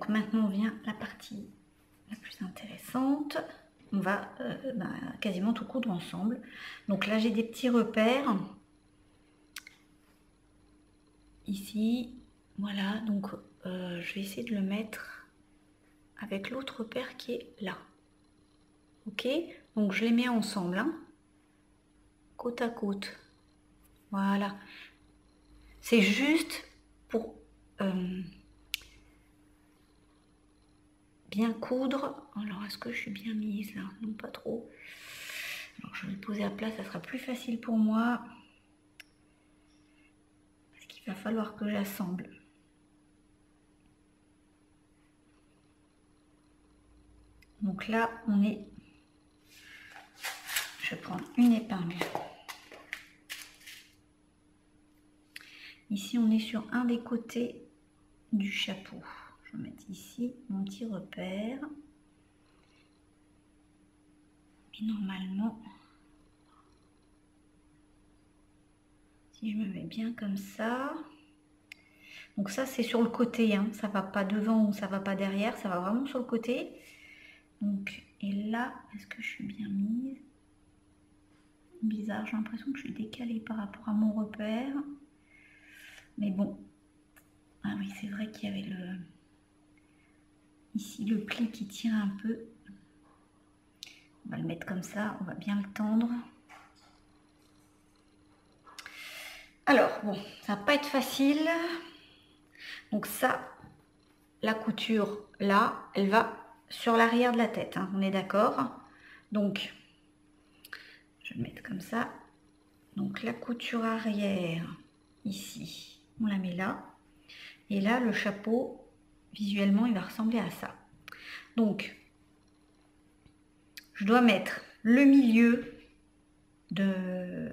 Donc maintenant vient la partie la plus intéressante. On va quasiment tout coudre ensemble. Donc là j'ai des petits repères. Ici, voilà, donc je vais essayer de le mettre avec l'autre repère qui est là. Ok, donc je les mets ensemble, hein, côte à côte. Voilà. C'est juste pour bien coudre. Alors, est-ce que je suis bien mise là? Non, pas trop. Alors, je vais le poser à plat, ça sera plus facile pour moi. Parce qu'il va falloir que j'assemble. Donc là, on est... Je vais prendre une épingle. Ici, on est sur un des côtés du chapeau. Je vais mettre ici mon petit repère. Et normalement, si je me mets bien comme ça, donc ça c'est sur le côté, hein, ça va pas devant ou ça va pas derrière, ça va vraiment sur le côté. Donc, et là, est-ce que je suis bien mise? Bizarre, j'ai l'impression que je suis décalée par rapport à mon repère. Mais bon, ah oui, c'est vrai qu'il y avait le... Ici, le pli qui tient un peu. On va le mettre comme ça, on va bien le tendre. Alors, bon, ça va pas être facile. Donc ça, la couture, là, elle va sur l'arrière de la tête, hein, on est d'accord? Donc, je vais le mettre comme ça. Donc la couture arrière, ici, on la met là. Et là, le chapeau, visuellement, il va ressembler à ça. Donc, je dois mettre le milieu de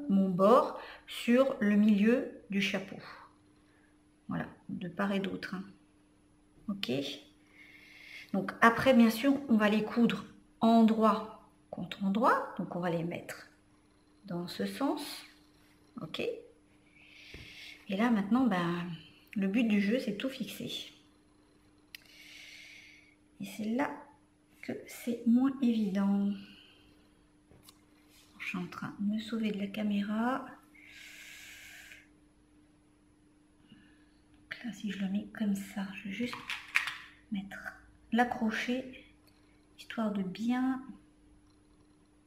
mon bord sur le milieu du chapeau. Voilà, de part et d'autre. Hein. Ok. Donc après, bien sûr, on va les coudre endroit contre endroit. Donc on va les mettre dans ce sens. Ok. Et là, maintenant, ben, le but du jeu, c'est de tout fixer. Et c'est là que c'est moins évident. Je suis en train de me sauver de la caméra. Donc là, si je le mets comme ça, je vais juste mettre l'accrocher, histoire de bien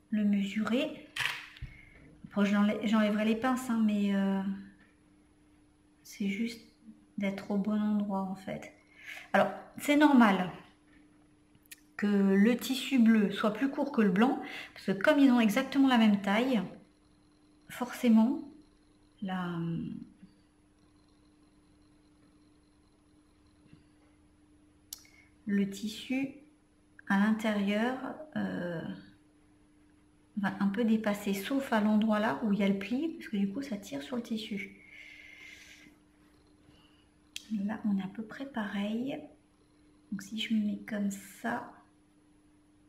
le mesurer. Après, j'enlèverai les pinces, hein, mais c'est juste d'être au bon endroit en fait. Alors, c'est normal que le tissu bleu soit plus court que le blanc, parce que comme ils ont exactement la même taille, forcément, le tissu à l'intérieur va un peu dépasser, sauf à l'endroit là où il y a le pli, parce que du coup ça tire sur le tissu. Là on est à peu près pareil. Donc si je me mets comme ça,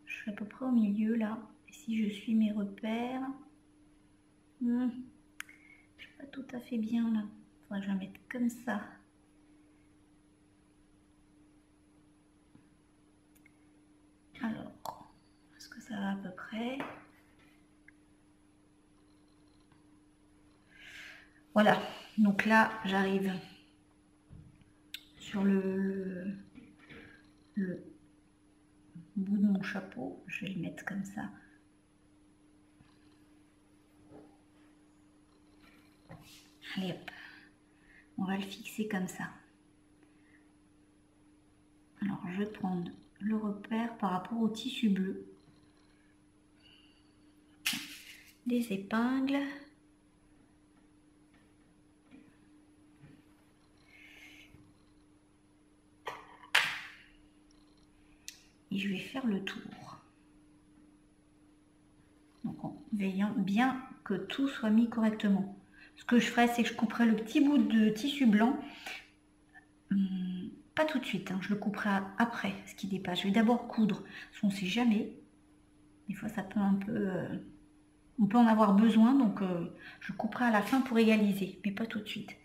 je suis à peu près au milieu là. Et si je suis mes repères, je ne suis pas tout à fait bien là. Il faudrait que je la mette comme ça. Alors, est-ce que ça va à peu près? Voilà, donc là j'arrive sur le bout de mon chapeau, je vais le mettre comme ça. Allez hop, on va le fixer comme ça. Alors je vais prendre le repère par rapport au tissu bleu. Des épingles. Et je vais faire le tour. Donc en veillant bien que tout soit mis correctement. Ce que je ferai, c'est que je couperai le petit bout de tissu blanc. Pas tout de suite, hein, je le couperai après, ce qui dépasse. Je vais d'abord coudre, parce qu'on ne sait jamais. Des fois, ça peut un peu... on peut en avoir besoin, donc je couperai à la fin pour égaliser, mais pas tout de suite.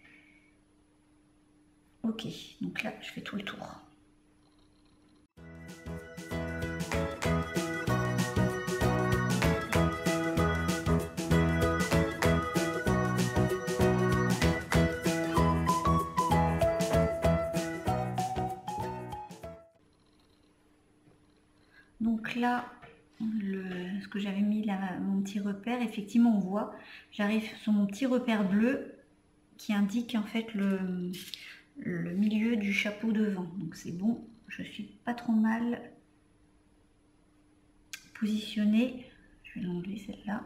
Ok, donc là, je fais tout le tour. Donc là, ce que j'avais mis là, mon petit repère, effectivement on voit, j'arrive sur mon petit repère bleu qui indique en fait le milieu du chapeau devant. Donc c'est bon, je suis pas trop mal positionnée. Je vais l'enlever celle-là.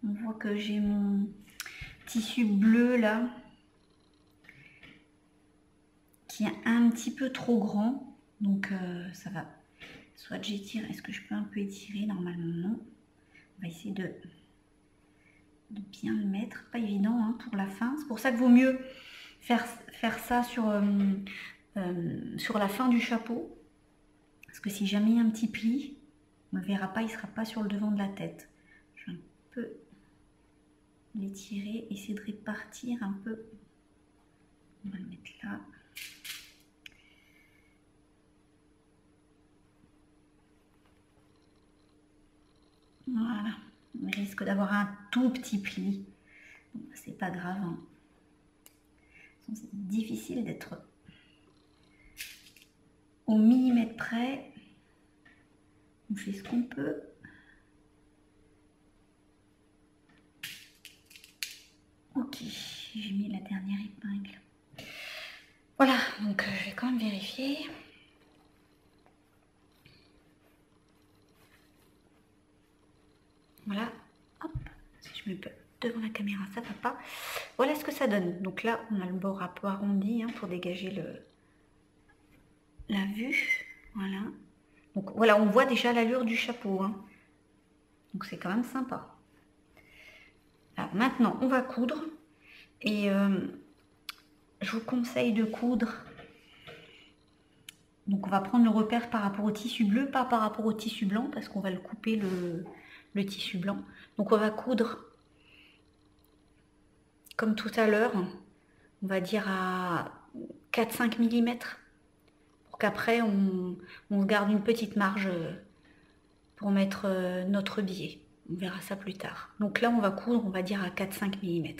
On voit que j'ai mon tissu bleu là qui est un petit peu trop grand, donc ça va. Soit j'étire, est-ce que je peux un peu étirer? Normalement non. On va essayer de bien le mettre, pas évident hein, pour la fin. C'est pour ça qu'il vaut mieux faire ça sur la fin du chapeau, parce que si jamais il y a un petit pli, on ne le verra pas, il ne sera pas sur le devant de la tête. Je vais un peu l'étirer, essayer de répartir un peu. On va le mettre là. Voilà, on risque d'avoir un tout petit pli. Bon, c'est pas grave. Hein. C'est difficile d'être au millimètre près. On fait ce qu'on peut. Ok, j'ai mis la dernière épingle. Voilà, donc je vais quand même vérifier. Voilà, hop, si je me peux devant la caméra, ça va pas. Voilà ce que ça donne. Donc là, on a le bord un peu arrondi hein, pour dégager la vue. Voilà. Donc voilà, on voit déjà l'allure du chapeau. Hein. Donc c'est quand même sympa. Alors maintenant, on va coudre. Et je vous conseille de coudre. Donc on va prendre le repère par rapport au tissu bleu, pas par rapport au tissu blanc, parce qu'on va le couper le tissu blanc. Donc on va coudre comme tout à l'heure, on va dire à 4-5 mm, pour qu'après on garde une petite marge pour mettre notre biais. On verra ça plus tard. Donc là on va coudre, on va dire à 4-5 mm.